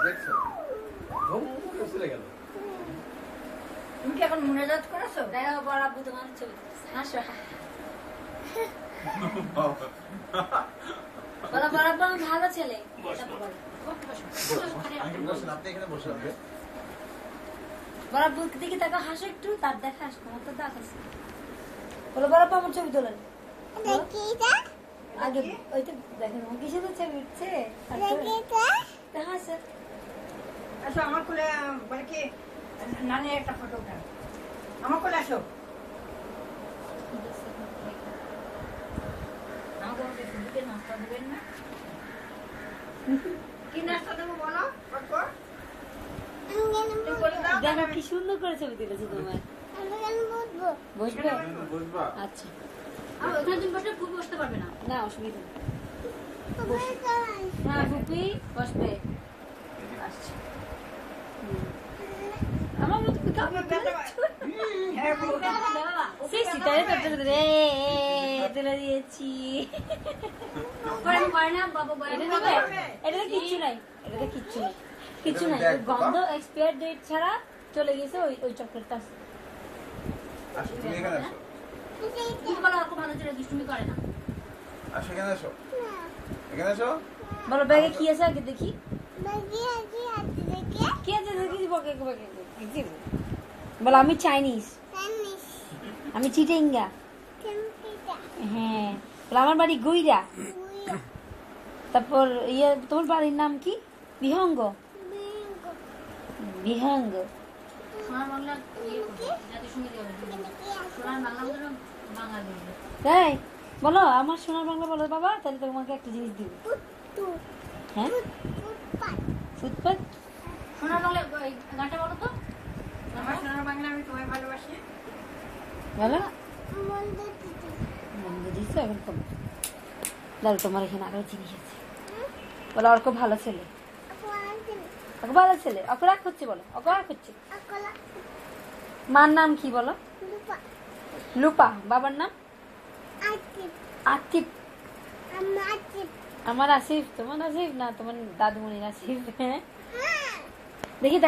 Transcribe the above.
দেখছো ঘুম করে চলে গেল। তুমি কি এখন মনে যাচ করেছো? দেখো বড় আব্বু তোমার ছবি হাসো বড় বড় আব্বু আমি ভালো ছেলে। আপনি এখানে বসে হবে। বড় আব্বু দেখি তাকে হাসো একটু, তার দেখা হাসো, তোমার তো দাঁত আছে। বলো বড় আব্বু আমার ছবি তোলেন আগে। ওই তো দেখেন ও কিসে তো ছবি উঠছে। হাসো আসো আমার কোলে, বলে কি নানি একটা ফটো উঠান, আমার কোলে আসো। আমাকে দিকে নাস্তা দেবেন না? কি নাস্তা দেবো বলো? দেখো কি সুন্দর করে ছবি তুলেছে তোমার। বসবে? আচ্ছা ওখানে তুমি বসলে ফুল বসতে পারবে না। না অসুবিধা নেই। হ্যাঁ ফুপি বসবে। আচ্ছা আমার মতো তুলে দিয়েছি। এটাতে কিচ্ছু নাই, এটাতে কিচ্ছু নাই, কিচ্ছু নাই। গন্ধ এক্সপায়ার ডেট ছাড়া চলে গেছে ওই চকলেটটা। আসো তুমি এখানে আসো। তুমি বলো আর ভালো ছেলে দুষ্টুমি করে না। আসো এখানে আসো। এখানে আসো। বলো ব্যাগে কি আছে আগে দেখি। কি আছে দেখি বলো। আমি চাইনিজ, আমি চিটেঙ্গা। হ্যাঁ বলো আমার বাড়ি গুইরা। তারপর ইয়ে তোমার বাড়ির নাম কি? বিহঙ্গ। বিহঙ্গ তাই বলো আমার সোনার বাংলা বলো বাবা। তাহলে তোমাকে একটা জিনিস দিব। হ্যাঁ ফুটপাত সোনার বাংলা গানটা বলো তো। আমার সোনার বাংলা আমি তোমায় ভালোবাসি বলো। বন্ধ দিচ্ছ এখন কম। দাঁড়ো তোমার এখানে আরো জিনিস আছে। বলো অর্ক ভালো ছেলে, অর্ক ভালো ছেলে। অর্ক রাগ করছে বলো, অর্ক রাগ করছে। মার নাম কি বলো? লুপা। বাবার নাম? আতিফ। আমার আসিফ। তোমার আসিফ না তোমার দাদুমণির আসিফ? হ্যাঁ দেখি